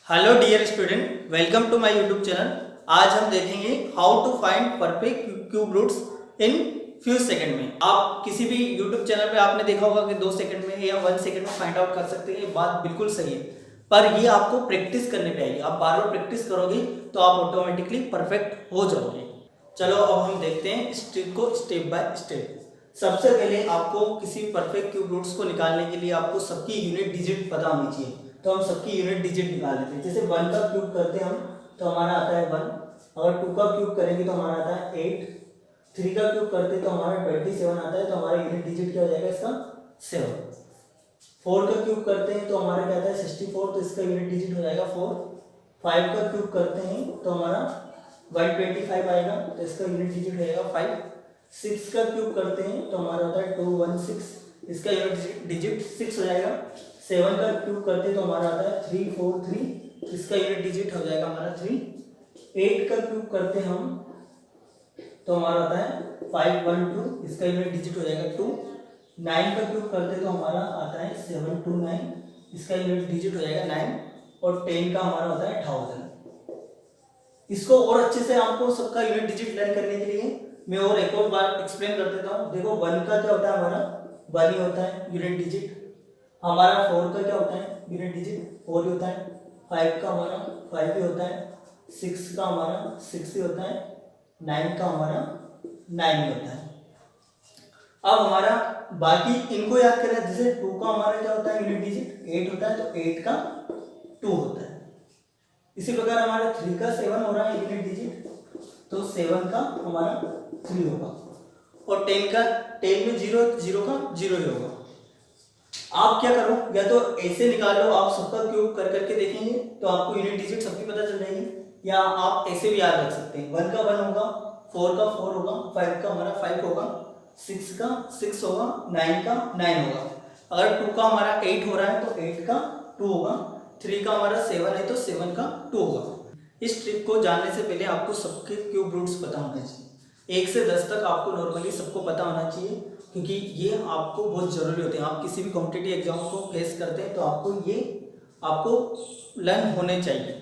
Hello dear student, welcome to my YouTube channel. आज हम देखेंगे how to find perfect cube roots in few second में। आप किसी भी यूट्यूब चैनल पे आपने देखा होगा कि 2 सेकंड में या 1 सेकंड में फाइंड आउट कर सकते हैं। ये बात बिल्कुल सही है, पर ये आपको प्रैक्टिस करने पे आएगी। आप बार बार प्रैक्टिस करोगे तो आप ऑटोमेटिकली परफेक्ट हो जाओगे। चलो अब हम देखते हैं इस ट्रिक को स्टेप बाय स्टेप। सबसे पहले आपको किसी परफेक्ट क्यूब रूट्स को निकालने के लिए आपको सबकी यूनिट डिजिट पता होनी चाहिए। तो हम सबकी यूनिट डिजिट निकाल लेते हैं। जैसे 1 का क्यूब करते हैं हम तो हमारा आता है 1। अगर 2 का क्यूब करेंगे तो हमारा आता है 8। 3 का क्यूब करते हैं तो हमारा 27 आता है, तो हमारा यूनिट डिजिट क्या हो जाएगा इसका 7। 4 का क्यूब करते हैं तो हमारा क्या आता है 64, तो इसका यूनिट डिजिट हो जाएगा 4। 5 का क्यूब करते हैं तो हमारा 125 आएगा, तो इसका यूनिट डिजिट हो जाएगा 5। 6 का क्यूब करते हैं तो हमारा होता है 216, इसका यूनिट डिजिट 6 हो जाएगा। 7 का क्यूब करते हैं तो हमारा आता है 343, इसका यूनिट डिजिट हो जाएगा हमारा 3। 8 का क्यूब करते हैं हम तो हमारा आता है 512, इसका यूनिट डिजिट हो जाएगा 2। 9 का क्यूब करते हैं तो हमारा आता है 729, इसका यूनिट डिजिट हो जाएगा 9। और 10 का हमारा होता है 1000। इसको और अच्छे से आपको सबका यूनिट डिजिट लर्न करने के लिए मैं और एक और बार एक्सप्लेन कर देता हूँ। देखो 1 का क्या होता है, हमारा 1 ही होता है यूनिट डिजिट। हमारा 4 का क्या होता है यूनिट डिजिट 4 ही होता है। 5 का हमारा 5 ही होता है। 6 का हमारा 6 ही होता है। 9 का हमारा 9 ही होता है। अब हमारा बाकी इनको याद करें। जैसे 2 का हमारा क्या होता है यूनिट डिजिट 8 होता है, तो 8 का 2 होता है। इसी प्रकार हमारा 3 का 7 हो रहा है यूनिट डिजिट, तो 7 का हमारा 3 होगा। और 10 में 0 का 0 ही होगा। आप क्या करो, या तो ऐसे निकालो, आप सबका क्यूब कर करके देखेंगे तो आपको यूनिट डिजिट सबकी पता चल जाएगी, या आप ऐसे भी याद रख सकते हैं। 1 का 1 होगा, 4 का 4 होगा, 5 का हमारा 5 होगा, 6 का 6 होगा, 9 का 9 होगा। अगर 2 का हमारा 8 हो रहा है तो 8 का 2 होगा। 3 का हमारा 7 है तो 7 का 2 होगा। इस ट्रिक को जानने से पहले आपको सबके क्यूब रूट्स पता होने चाहिए। 1 से 10 तक आपको नॉर्मली सबको पता होना चाहिए, क्योंकि ये आपको बहुत ज़रूरी होते हैं। आप किसी भी कॉम्पिटिटिव एग्जाम को फेस करते हैं तो आपको लर्न होने चाहिए।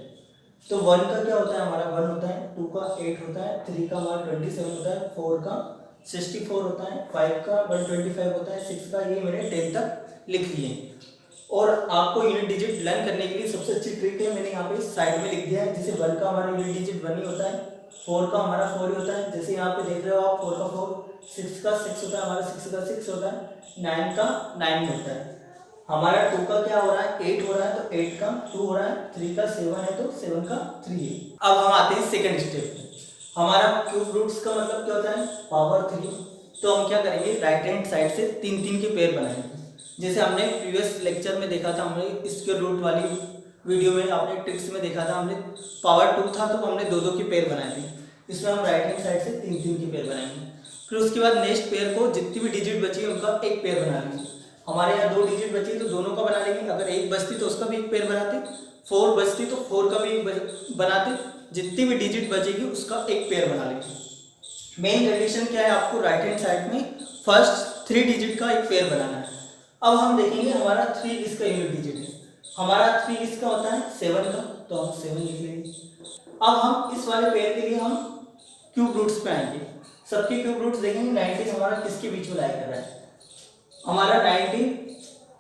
तो 1 का क्या होता है, हमारा 1 होता है। 2 का 8 होता है। 3 का हमारा 27 होता है। 4 का 64 होता है। 5 का 125 होता है। 6 का ये मैंने 10 तक लिख लिए। और आपको यूनिट डिजिट लर्न करने के लिए सबसे अच्छी ट्रिक है, मैंने यहाँ पे साइड में लिख दिया है। जैसे 1 का हमारा यूनिट डिजिट 1 ही होता है। 4 का हमारा 4 ही होता है, जैसे यहाँ पे देख रहे हो आप 4 का 4। 6 का 6 होता है, हमारा 6 का 6 होता है। 9 का 9 होता है। हमारा 2 का क्या हो रहा है 8 हो रहा है, तो 8 का 2 हो रहा है। 3 का 7 है तो 7 का 3 है। अब हम आते हैं सेकेंड स्टेप में। हमारा क्यूब रूट्स का मतलब क्या होता है पावर 3। तो हम क्या करेंगे, राइट हैंड साइड से 3 के पेयर बनाएंगे। जैसे हमने प्रीवियस लेक्चर में देखा था, हमने स्क्वायर रूट वाली वीडियो में आपने ट्रिक्स में देखा था, हमने पावर 2 था तो हमने 2 के पेयर बनाए थे। इसमें हम राइट हैंड साइड से 3 के पेयर बनाएंगे। फिर उसके बाद नेक्स्ट पेयर को जितनी भी डिजिट बची है उनका एक पेयर बना लेंगे। हमारे यहाँ 2 डिजिट बची तो दोनों का बना लेंगे। अगर एक बचती तो उसका भी एक पेयर बनाते। 4 बचती तो 4 का भी एक बनाते। जितनी भी डिजिट बचेगी उसका एक पेयर बना लेंगे। मेन कंडीशन क्या है, आपको राइट हैंड साइड में फर्स्ट 3 डिजिट का एक पेयर बनाना है। अब हम देखेंगे हमारा 3 इसका यूनिट डिजिट है। हमारा 3 इसका होता है 7 का, तो हम 7 लिख लेंगे। अब हम इस वाले पेयर के लिए हम क्यूब रूट्स पे आएंगे। सबके क्यूब रूट्स देखेंगे। 19 हमारा किसके बीच में लाई कर रहा है, हमारा 19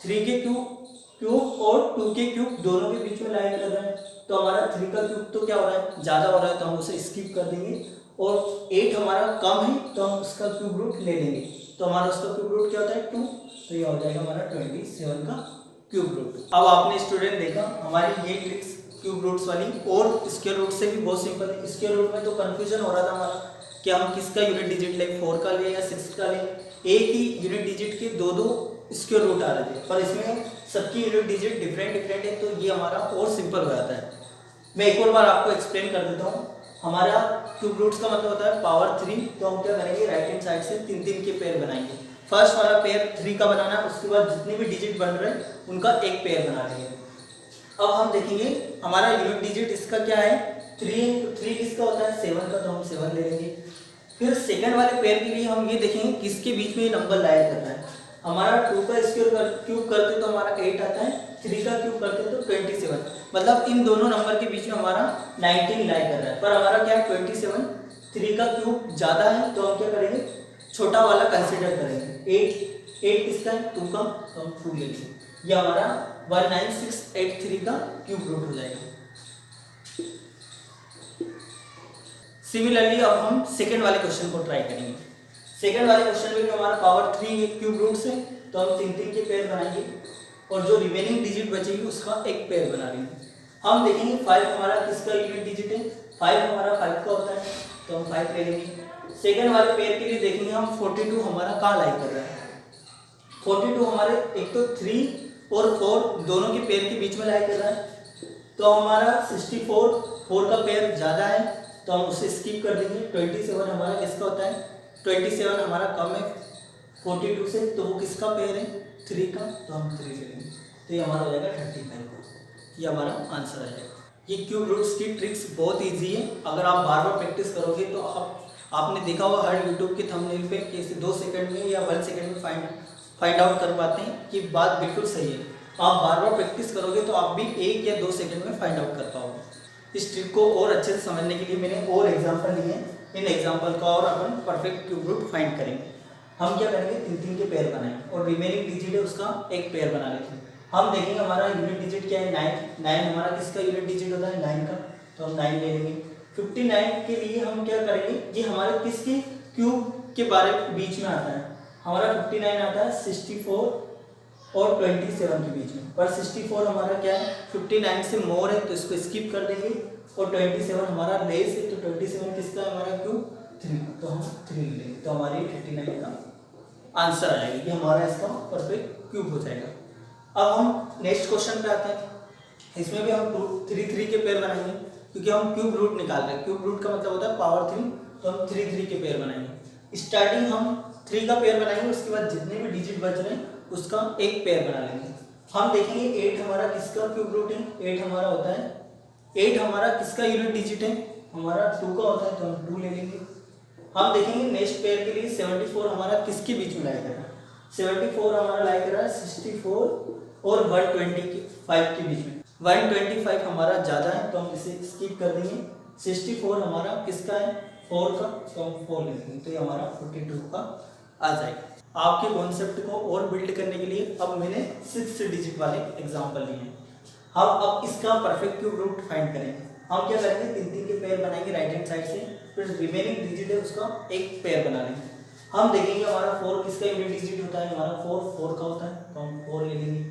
3 के क्यूब और 2 के क्यूब दोनों के बीच में लाई कर रहा है। तो हमारा 3 का क्यूब तो क्या हो रहा है ज़्यादा हो रहा है, तो हम उसे स्किप कर देंगे। और 8 हमारा कम है तो हम उसका क्यूब रूट ले लेंगे। तो हमारा उसका क्यूब रूट क्या होता है 2, तो ये हो जाएगा हमारा 27 का क्यूब रूट। अब आपने स्टूडेंट देखा हमारी ये ट्रिक्स क्यूब रूट्स वाली, और स्क्वायर रूट से भी बहुत सिंपल है। स्क्वायर रूट में तो कंफ्यूजन हो रहा था हमारा कि हम किसका यूनिट डिजिट लें, 4 का लें या 6 का लें। एक ही यूनिट डिजिट के दो स्क्वायर रूट आ रहे थे, पर इसमें सबकी यूनिट डिजिट डिफरेंट है, तो ये हमारा और सिंपल हो जाता है। मैं एक और बार आपको एक्सप्लेन कर देता हूँ। हमारा क्यूब रूट्स का मतलब होता है पावर 3। तो हम क्या करेंगे, राइट हैंड साइड से 3 के पेयर बनाएंगे। फर्स्ट वाला पेयर 3 का बनाना है, उसके बाद जितने भी डिजिट बन रहे हैं उनका एक पेयर बना लेंगे। अब हम देखेंगे हमारा यूनिट डिजिट इसका क्या है 3 किसका होता है 7 का, तो हम 7 ले लेंगे। फिर सेकंड वाले पेयर के लिए हम ये देखेंगे किसके बीच में ये नंबर लाया कर रहा है। हमारा 2 का स्क्वायर क्यूब करते तो हमारा 8 आता है। 3 का क्यूब करते हैं तो 27, मतलब इन दोनों नंबर के बीच में हमारा 19 लाई कर रहा है, पर हमारा क्या है 27, 3 का क्यूब ज़्यादा है तो हम क्या करेंगे, छोटा वाला कंसिडर करेंगे। 8 किसका है, 2 का, तो हम 2 ले लेंगे, ये हमारा 19683 का क्यूब रूट हो जाएगा। सिमिलरली अब हम सेकेंड वाले क्वेश्चन को ट्राई करेंगे। सेकेंड वाले क्वेश्चन में भी हमारा पावर 3 क्यूब रूट्स है, तो हम 3 के पेयर बनाएंगे और जो रिमेनिंग डिजिट बचेगी उसका एक पेयर बना लेंगे। हम देखेंगे 5 हमारा किसका यूनिट डिजिट है, 5 हमारा 5 का होता है, तो हम 5 ले लेंगे। सेकेंड वाले पेयर के लिए देखेंगे हम 42 हमारा कहाँ लाई कर रहा है, 42 हमारे एक तो 3 और 4 दोनों के पेयर के बीच में लाई कर रहा है, तो हमारा 64 4 का पेयर ज़्यादा है तो हम उसे स्किप कर देंगे। 27 हमारा किसका होता है, 27 हमारा कम है 42 से, तो वो किसका पेयर है, 3 का, तो हम 3 ले लेंगे, तो ये हमारा हो जाएगा 35, ये हमारा आंसर आ जाएगा। ये क्यूब रूट्स की ट्रिक्स बहुत इजी है, अगर आप बार बार प्रैक्टिस करोगे तो आपने देखा होगा हर यूट्यूब के थंबनेल पे कि 2 सेकंड में या 1 सेकंड में फाइंड आउट कर पाते हैं, कि बात बिल्कुल सही है। आप बार बार प्रैक्टिस करोगे तो आप भी 1 या 2 सेकंड में फाइंड आउट कर पाओगे। इस ट्रिक को और अच्छे से समझने के लिए मैंने और एग्जांपल लिए हैं, इन एग्जांपल का और अपन परफेक्ट क्यूब रूट फाइंड करेंगे। हम क्या करेंगे, 3 के पेयर बनाएंगे और रिमेनिंग डिजिट है उसका एक पेयर बना लेते हैं। हम देखेंगे हमारा यूनिट डिजिट क्या है, 9 हमारा किसका यूनिट डिजिट होता है, 9 का, तो हम 9 ले लेंगे। 59 के लिए हम क्या करेंगे, ये हमारे किसके क्यूब के बारे में बीच में आता है, हमारा 59 आता है 64 और 27 के बीच में, पर 64 हमारा क्या है 59 से मोर है तो इसको स्किप कर देंगे, और 27 हमारा लेस है तो 27 किसका है हमारा क्यूब, 3, तो हम 3 ले लेंगे, तो हमारी 39 का आंसर आ जाएगा, ये हमारा इसका परफेक्ट क्यूब हो जाएगा। अब हम नेक्स्ट क्वेश्चन पे आते हैं, इसमें भी हम 3 के पेयर बनाएंगे, क्योंकि हम क्यूब रूट निकाल रहे हैं, क्यूब रूट का मतलब होता है पावर 3, तो हम 3 के पेयर बनाएंगे। स्टार्टिंग हम 3 का पेयर बनाएंगे, उसके बाद जितने भी डिजिट बच रहे हैं उसका एक पेयर बना लेंगे। हम देखेंगे 8 हमारा किसका क्यूब रूट है, 8 हमारा होता है, 8 हमारा किसका यूनिट डिजिट है, हमारा 2 का होता है, तो हम 2 ले लेंगे। हम देखेंगे नेक्स्ट पेयर के लिए 74 हमारा किसके बीच में लाई कर रहा है, 74 हमारा लाई कर रहा है 64 और 125 के बीच में। 125 हमारा ज़्यादा है तो हम इसे स्किप कर देंगे। 64 हमारा किसका है, 4 का, तो हम 4 ले लेंगे, तो ये हमारा 42 का आ जाएगा। आपके कॉन्सेप्ट को और बिल्ड करने के लिए अब मैंने 6 डिजिट वाले एग्जाम्पल लिए हैं। हम अब इसका परफेक्ट क्यूब रूट फाइंड करेंगे। हम क्या करेंगे, 3 के पेयर बनाएंगे राइट हैंड साइड से, फिर रिमेनिंग डिजिट है उसका एक पेयर बना लेंगे। हम देखेंगे हमारा 4 किसका यूनिट डिजिट होता है, हमारा 4 का होता है, तो हम 4 ले लेंगे।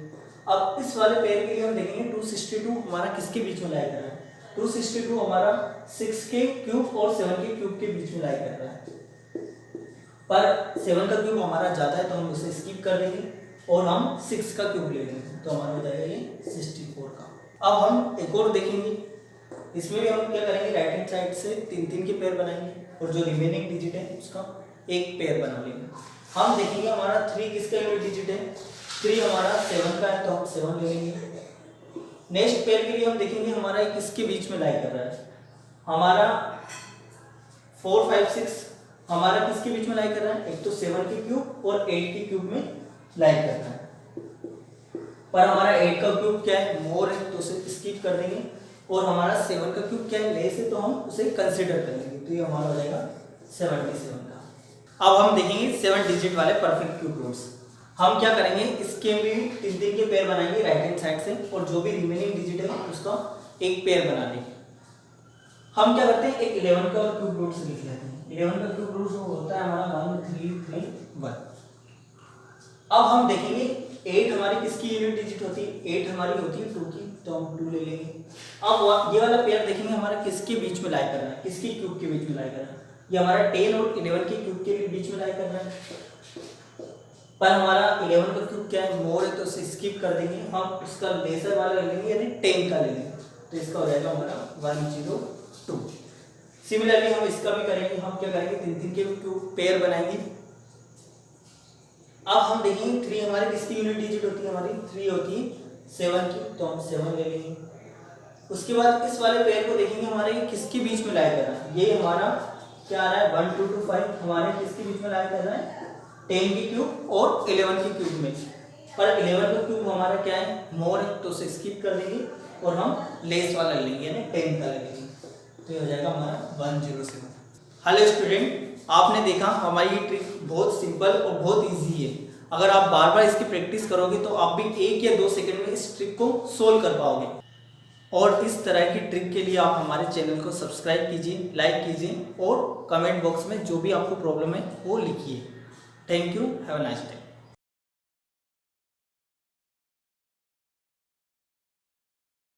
अब इस वाले पेयर के लिए हम देखेंगे 262 हमारा किसके बीच में लाई कर रहा है, 262 हमारा 6 के क्यूब और 7 के क्यूब के बीच में लाई कर रहा है, पर 7 का क्यूब हमारा ज़्यादा है तो हम उसे स्किप कर देंगे और हम 6 का क्यूब ले लेंगे, तो हमारा हो जाएगा ये 64 का। अब हम एक और देखेंगे, इसमें भी हम क्या करेंगे, राइट हैंड साइड से 3 के पेयर बनाएंगे और जो रिमेनिंग डिजिट है उसका एक पेयर बना लेंगे। हम देखेंगे हमारा 3 किसका यूनिट डिजिट है, 3 हमारा 7 का है, तो हम 7 ले लेंगे। नेक्स्ट पेयर के लिए हम देखेंगे हमारा किसके बीच में लाई कर रहा है, हमारा 4 5 6 हमारा किसके बीच में लाई कर रहा है, एक तो 7 के क्यूब और 8 के क्यूब में लाई कर रहा है, पर हमारा 8 का क्यूब क्या है, मोर है, तो उसे स्किप कर देंगे, और हमारा 7 का क्यूब क्या है, लेस है, तो हम उसे कंसीडर कर लेंगे, तो ये हमारा हो जाएगा 77 का। अब हम देखेंगे 7 डिजिट वाले परफेक्ट क्यूब रूट्स। हम क्या करेंगे, इसके भी 3 के पेयर बनाएंगे राइट हैंड साइड से, और जो भी रिमेनिंग डिजिट है उसका एक पेयर बना लेंगे। हम क्या करते हैं, एक 11 का क्यूब रूट से लिख लेते हैं। 11 का क्यूब रूट होता है हमारा 1 3 3 1। अब हम देखेंगे 8 हमारी किसकी यूनिट डिजिट होती है, 8 हमारी होती है 2 की, तो हम 2 ले लेंगे। अब ये वाला पेयर देखेंगे हमारा किसके बीच में लाई कर रहा है, किसके क्यूब के बीच में लाई कर रहा है, ये हमारा 10 और 11 के क्यूब के बीच में लाई कर रहा है, पर हमारा 11 का क्यूब क्या है, मोर है, तो उसे स्किप कर देंगे। हम उसका लेसर वाला ले लेंगे, यानी 10 का ले लेंगे, तो इसका हो जाएगा हमारा 102। सिमिलरली हम इसका भी करेंगे। हम क्या करेंगे, 3 के क्यूब पेयर बनाएंगे। अब हम देखेंगे 3 हमारी किसकी यूनिट डिजिट होती है, हमारी 3 होती है 7 की, तो हम 7 ले लेंगे। उसके बाद इस वाले पेयर को देखेंगे हमारे किसके बीच में लाई कर रहा है, ये हमारा क्या आ रहा है 1 2 2 5 हमारे किसके बीच में लाई कर रहा है, 10 के क्यूब और 11 के क्यूब में। पर 11 का क्यूब हमारा क्या है, मोर है, तो उसे स्किप कर देंगे और हम लेस वाला लेंगे यानी 10 का लगेंगे, तो ये हो जाएगा हमारा 107। हेलो स्टूडेंट, आपने देखा हमारी ये ट्रिक बहुत सिंपल और बहुत इजी है। अगर आप बार बार इसकी प्रैक्टिस करोगे तो आप भी 1 या 2 सेकंड में इस ट्रिक को सोल्व कर पाओगे। और इस तरह की ट्रिक के लिए आप हमारे चैनल को सब्सक्राइब कीजिए, लाइक कीजिए और कमेंट बॉक्स में जो भी आपको प्रॉब्लम है वो लिखिए। Thank you, have a nice day.